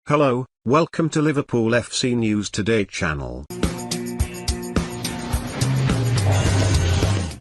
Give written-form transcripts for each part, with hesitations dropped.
Hello, welcome to Liverpool FC News Today channel.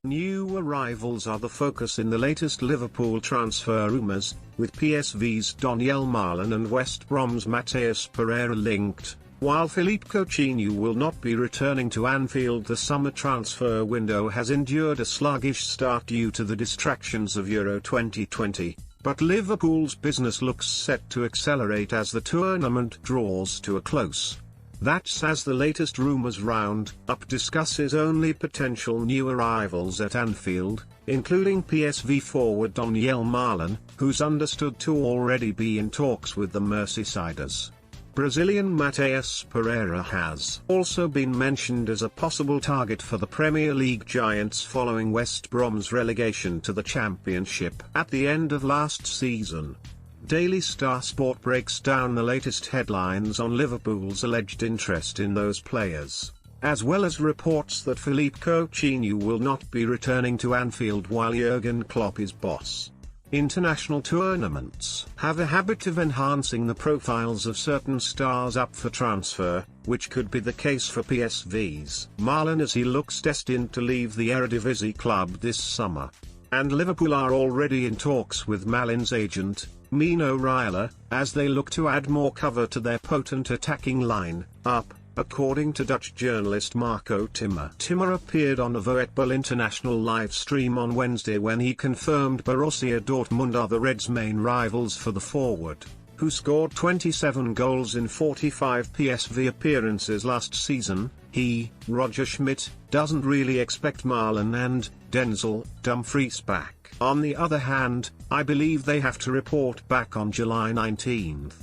New arrivals are the focus in the latest Liverpool transfer rumours, with PSV's Donyell Malen and West Brom's Matheus Pereira linked. While Philippe Coutinho will not be returning to Anfield, the summer transfer window has endured a sluggish start due to the distractions of Euro 2020. But Liverpool's business looks set to accelerate as the tournament draws to a close. That's as the latest rumours round-up discusses only potential new arrivals at Anfield, including PSV forward Donyell Malen, who's understood to already be in talks with the Merseysiders. Brazilian Matheus Pereira has also been mentioned as a possible target for the Premier League giants following West Brom's relegation to the Championship at the end of last season. Daily Star Sport breaks down the latest headlines on Liverpool's alleged interest in those players, as well as reports that Philippe Coutinho will not be returning to Anfield while Jurgen Klopp is boss. International tournaments have a habit of enhancing the profiles of certain stars up for transfer, which could be the case for PSV's Malen as he looks destined to leave the Eredivisie club this summer. And Liverpool are already in talks with Malen's agent, Pereira, as they look to add more cover to their potent attacking line-up. According to Dutch journalist Marco Timmer. Timmer appeared on a Voetbal International live stream on Wednesday when he confirmed Borussia Dortmund are the Reds' main rivals for the forward, who scored 27 goals in 45 PSV appearances last season. He, Roger Schmidt, doesn't really expect Malen and Denzel Dumfries back. On the other hand, I believe they have to report back on July 19th.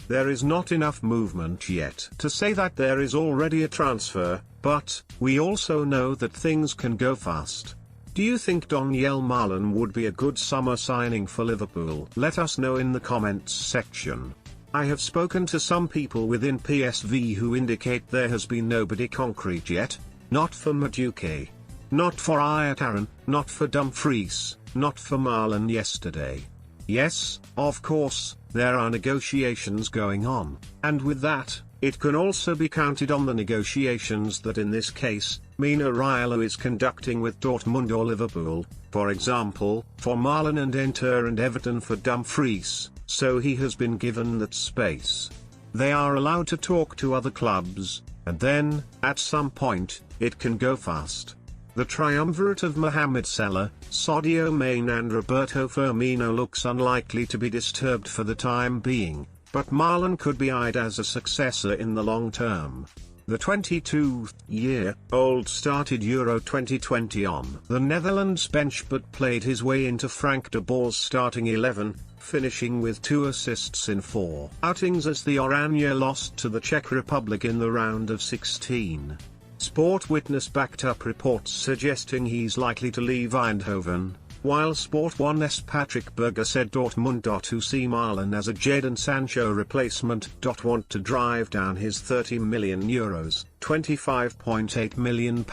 There is not enough movement yet to say that there is already a transfer, but we also know that things can go fast. Do you think Donyell Malen would be a good summer signing for Liverpool? Let us know in the comments section. I have spoken to some people within PSV who indicate there has been nobody concrete yet, not for Madueke, not for Iataran, not for Dumfries, not for Malen yesterday. Yes, of course, there are negotiations going on, and with that, it can also be counted on the negotiations that in this case, Pereira is conducting with Dortmund or Liverpool, for example, for Malen and Inter and Everton for Dumfries, so he has been given that space. They are allowed to talk to other clubs, and then, at some point, it can go fast. The triumvirate of Mohamed Salah, Sadio Mane and Roberto Firmino looks unlikely to be disturbed for the time being, but Malen could be eyed as a successor in the long term. The 22-year-old started Euro 2020 on the Netherlands bench but played his way into Frank de Boer's starting 11, finishing with 2 assists in 4 outings as the Oranje lost to the Czech Republic in the round of 16. Sport Witness backed up reports suggesting he's likely to leave Eindhoven, while Sport 1's Patrick Berger said Dortmund who see Malen as a Jadon Sancho replacement want to drive down his €30 million, £25.8 million,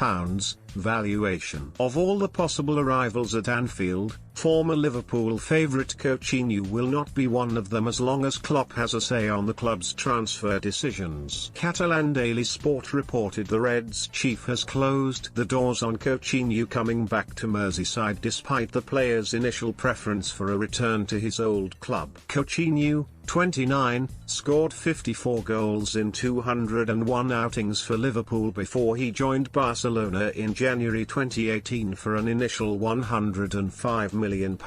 valuation. Of all the possible arrivals at Anfield, former Liverpool favourite Coutinho will not be one of them as long as Klopp has a say on the club's transfer decisions. Catalan Daily Sport reported the Reds' chief has closed the doors on Coutinho coming back to Merseyside despite the player's initial preference for a return to his old club. Coutinho, 29, scored 54 goals in 201 outings for Liverpool before he joined Barcelona in January 2018 for an initial £105 million.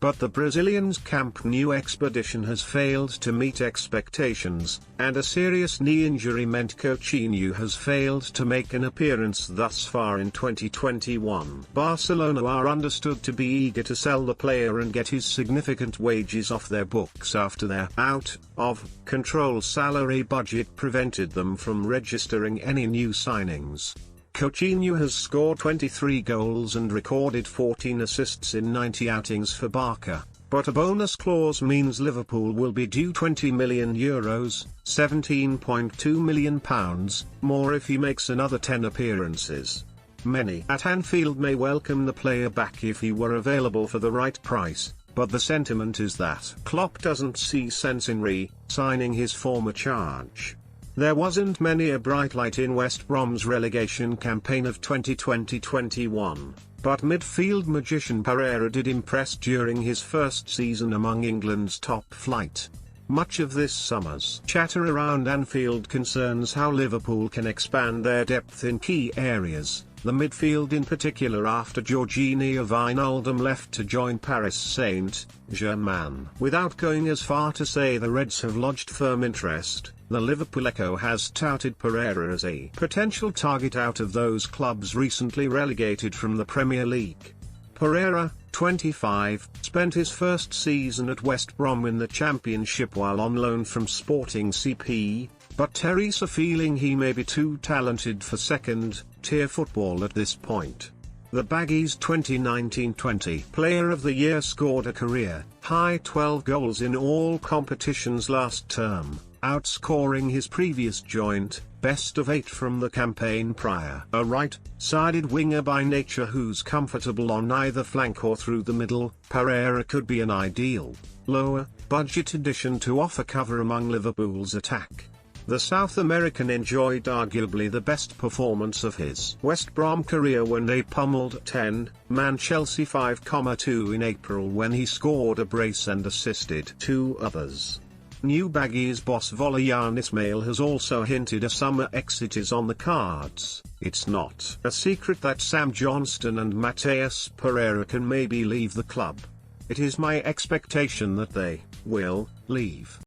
But the Brazilian's Camp Nou expedition has failed to meet expectations, and a serious knee injury meant Coutinho has failed to make an appearance thus far in 2021. Barcelona are understood to be eager to sell the player and get his significant wages off their books after their out-of-control salary budget prevented them from registering any new signings. Coutinho has scored 23 goals and recorded 14 assists in 90 outings for Barca, but a bonus clause means Liverpool will be due €20 million, £17.2 million, more if he makes another 10 appearances. Many at Anfield may welcome the player back if he were available for the right price, but the sentiment is that Klopp doesn't see sense in re-signing his former charge. There wasn't many a bright light in West Brom's relegation campaign of 2020-21, but midfield magician Pereira did impress during his first season among England's top flight. Much of this summer's chatter around Anfield concerns how Liverpool can expand their depth in key areas, the midfield in particular after Jorginho Wijnaldum left to join Paris Saint-Germain. Without going as far to say the Reds have lodged firm interest, the Liverpool Echo has touted Pereira as a potential target out of those clubs recently relegated from the Premier League. Pereira, 25, spent his first season at West Brom in the Championship while on loan from Sporting CP, but Teresa feeling he may be too talented for second-tier football at this point. The Baggies' 2019-20 Player of the Year scored a career-high 12 goals in all competitions last term, outscoring his previous joint best of 8 from the campaign prior. A right-sided winger by nature who's comfortable on either flank or through the middle, Pereira could be an ideal, lower-budget addition to offer cover among Liverpool's attack. The South American enjoyed arguably the best performance of his West Brom career when they pummeled 10-man Chelsea 5-2 in April when he scored a brace and assisted 2 others. New Baggies boss Volleyan Ismail has also hinted a summer exit is on the cards. It's not a secret that Sam Johnston and Matheus Pereira can maybe leave the club. It is my expectation that they will leave.